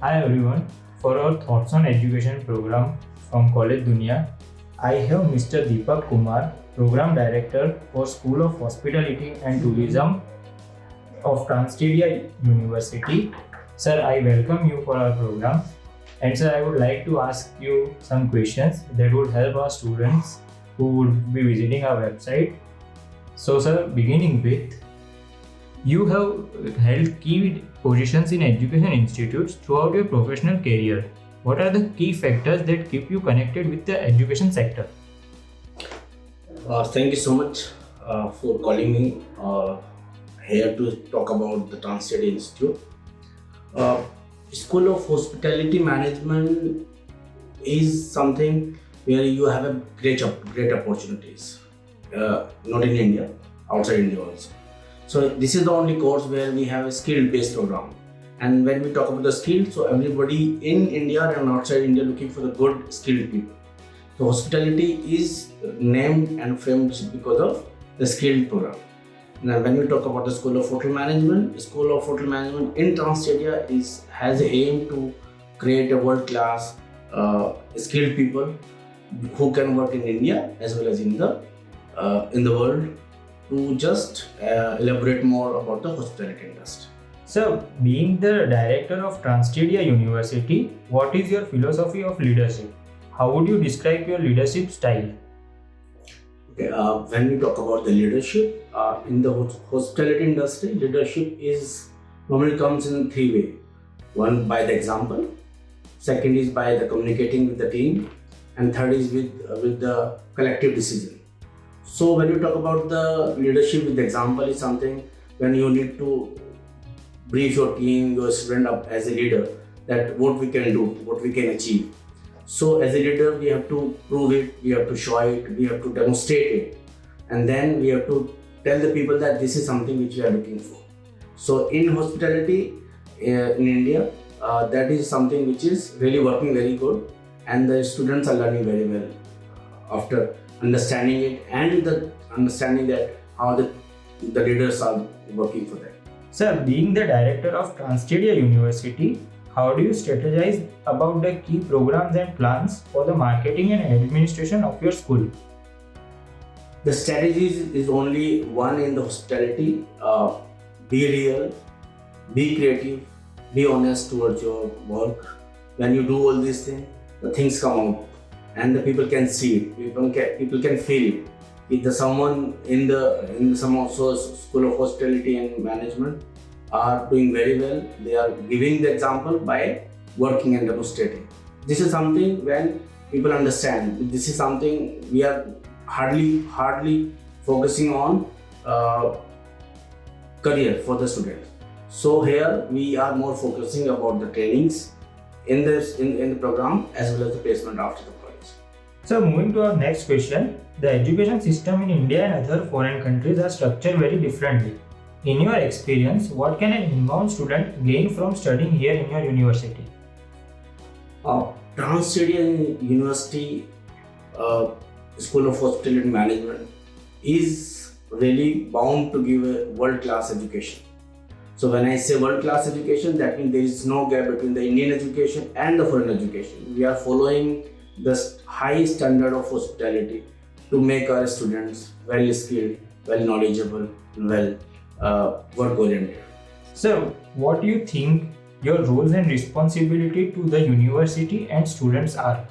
Hi everyone, for our thoughts on education program from College Dunia, I have Mr. Deepak Kumar, Program Director for School of Hospitality and Tourism of TransStadia University. Sir, I welcome you for our program. And sir, I would like to ask you some questions that would help our students who would be visiting our website. So sir, beginning with, you have held key positions in education institutes throughout your professional career. What are the key factors that keep you connected with the education sector? Thank you so much for calling me here to talk about the TransStadia Institute. School of Hospitality Management is something where you have a great opportunities, not in India, outside India also. So this is the only course where we have a skill-based program. And when we talk about the skill, so everybody in India and outside India looking for the good skilled people. So hospitality is named and framed because of the skilled program. Now when we talk about the School of Hotel Management in TransStadia has the aim to create a world-class skilled people who can work in India as well as in the world. To just elaborate more about the hospitality industry. So, being the director of TransStadia University, what is your philosophy of leadership? How would you describe your leadership style? Okay, when we talk about the leadership in the hospitality industry, leadership is normally comes in three ways. One, by the example. Second is by the communicating with the team, and third is with the collective decision. So when you talk about the leadership with example is something when you need to brief your team, your student up as a leader that what we can do, what we can achieve. So as a leader we have to prove it, we have to show it, we have to demonstrate it, and then we have to tell the people that this is something which we are looking for. So in hospitality in India, that is something which is really working very good, and the students are learning very well after understanding it and the understanding that how the leaders are working for them. Sir, being the director of TransStadia University, how do you strategize about the key programs and plans for the marketing and administration of your school? The strategies is only one in the hospitality. Be real, be creative, be honest towards your work. When you do all these things, the things come out. And the people can see it, people can feel it. If the someone in some also School of Hospitality and Management are doing very well, they are giving the example by working and demonstrating. This is something when people understand. This is something we are hardly focusing on career for the students. So here we are more focusing about the trainings in the program as well as the placement after the college. So moving to our next question, the education system in India and other foreign countries are structured very differently. In your experience, what can an inbound student gain from studying here in your university? TransStadia University School of Hospitality Management is really bound to give a world-class education. So when I say world-class education, that means there is no gap between the Indian education and the foreign education. We are following the high standard of hospitality to make our students well skilled, well knowledgeable, well work oriented. So, what do you think your roles and responsibility to the university and students are?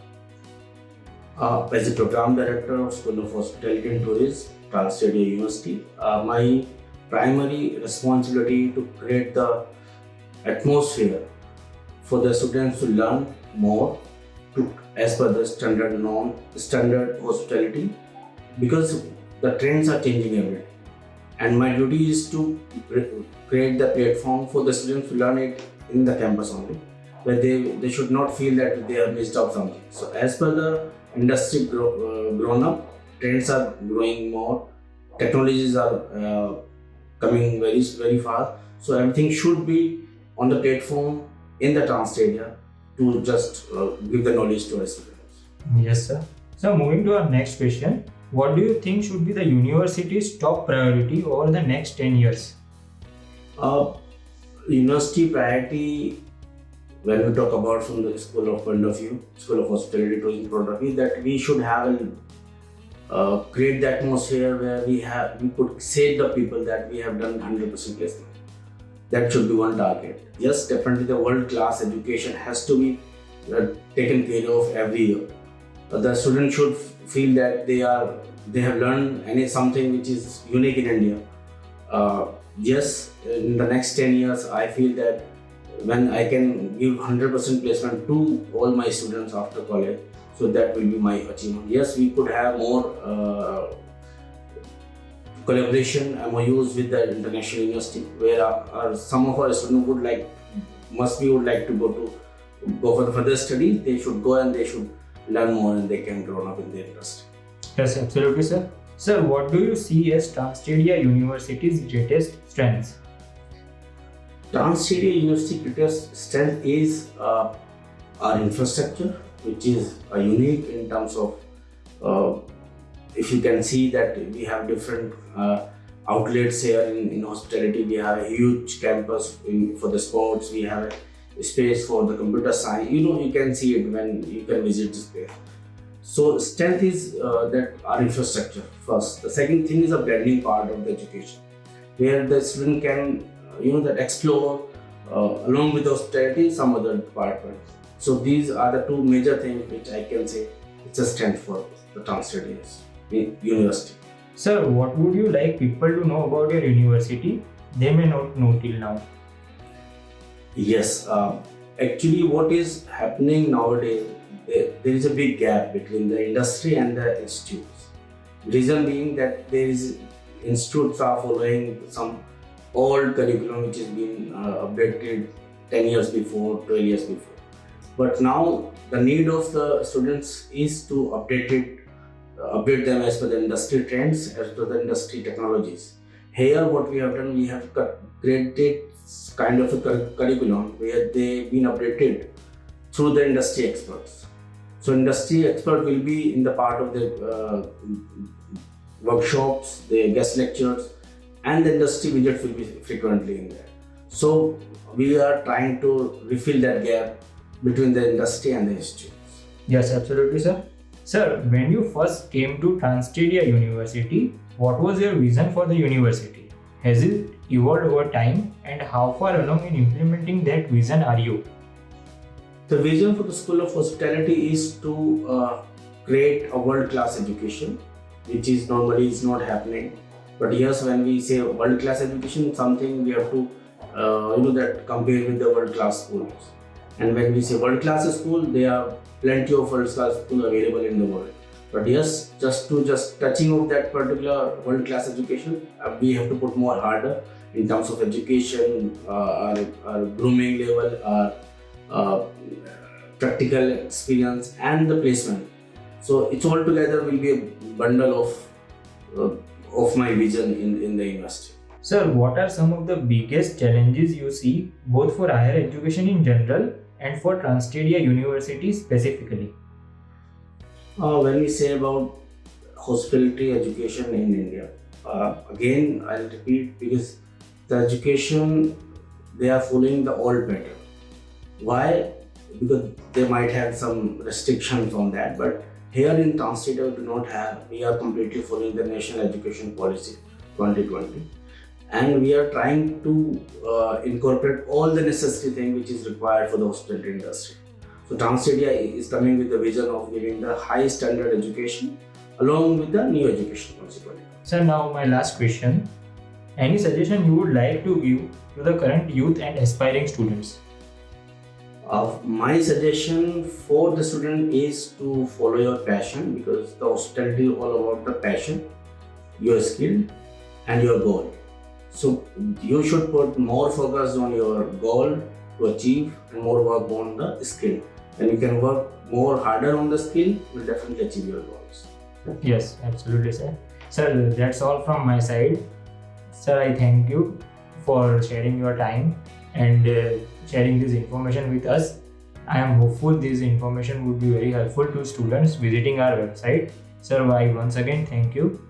As a program director of School of Hospitality and Tourism, TransStadia University, my primary responsibility to create the atmosphere for the students to learn more as per the standard hospitality, because the trends are changing every day. And my duty is to create the platform for the students to learn it in the campus only, where they should not feel that they have missed out something. So as per the industry grown up, trends are growing more, technologies are coming very fast. So everything should be on the platform in the TransStadia to just give the knowledge to our students. Yes, sir. So moving to our next question, what do you think should be the university's top priority over the next 10 years? University priority when we talk about from the school of point of view, school of hospitality tourism point of view, that we should have create the atmosphere where we could say the people that we have done 100% placement. That should be one target. Yes, definitely the world-class education has to be taken care of every year. The student should feel that they have learned something which is unique in India. Yes, in the next 10 years, I feel that when I can give 100% placement to all my students after college, so that will be my achievement. Yes, we could have more collaboration MOUs with the international university, where some of our students would like to go for the further studies. They should go and they should learn more and they can grow up in their industry. Yes, absolutely, sir. Sir, what do you see as TransStadia University's greatest strengths? TransStadia University greatest strength is our infrastructure, which is unique in terms of if you can see that we have different outlets here in hospitality. We have a huge campus for the sports. We have a space for the computer science. You can see it when you can visit this place. So strength is that our infrastructure first. The second thing is a blending part of the education, where the student can that explore along with hospitality some other departments. So these are the two major things which I can say it's a strength for the TransStadia University. Sir, what would you like people to know about your university? They may not know till now. Yes, actually what is happening nowadays, there is a big gap between the industry and the institutes. Reason being that institutes are following some old curriculum which has been updated 10 years before, 12 years before. But now the need of the students is to update them as per the industry trends, as per the industry technologies. Here what we have done, we have created kind of a curriculum where they've been updated through the industry experts. So industry expert will be in the part of the workshops, the guest lectures, and the industry visits will be frequently in there. So we are trying to refill that gap between the industry and the institutes. Yes, absolutely, sir. Sir, when you first came to TransStadia University, what was your vision for the university? Has it evolved over time, and how far along in implementing that vision are you? The vision for the School of Hospitality is to create a world-class education, which is normally not happening. But yes, when we say world-class education, something we have to that compare with the world-class schools. And when we say world-class school, there are plenty of world-class schools available in the world. But yes, just touching of that particular world-class education, we have to put more harder in terms of education, our grooming level, our practical experience, and the placement. So it's all together will be a bundle of my vision in the university. Sir, what are some of the biggest challenges you see both for higher education in general and for TransStadia University specifically? When we say about hospitality education in India, again I'll repeat, because the education, they are following the old pattern. Why? Because they might have some restrictions on that, but here in TransStadia we are completely following the National Education Policy 2020, and we are trying to incorporate all the necessary things which is required for the hospitality industry. So TransStadia is coming with the vision of giving the high standard education along with the new education policy. Sir, now my last question. Any suggestion you would like to give to the current youth and aspiring students? My suggestion for the student is to follow your passion, because the hospitality is all about the passion, your skill and your goal. So you should put more focus on your goal to achieve and more work on the skill. When you can work more harder on the skill, you will definitely achieve your goals. Yes, absolutely, sir. Sir, that's all from my side. Sir, I thank you for sharing your time and sharing this information with us. I am hopeful this information would be very helpful to students visiting our website. Sir, I once again thank you.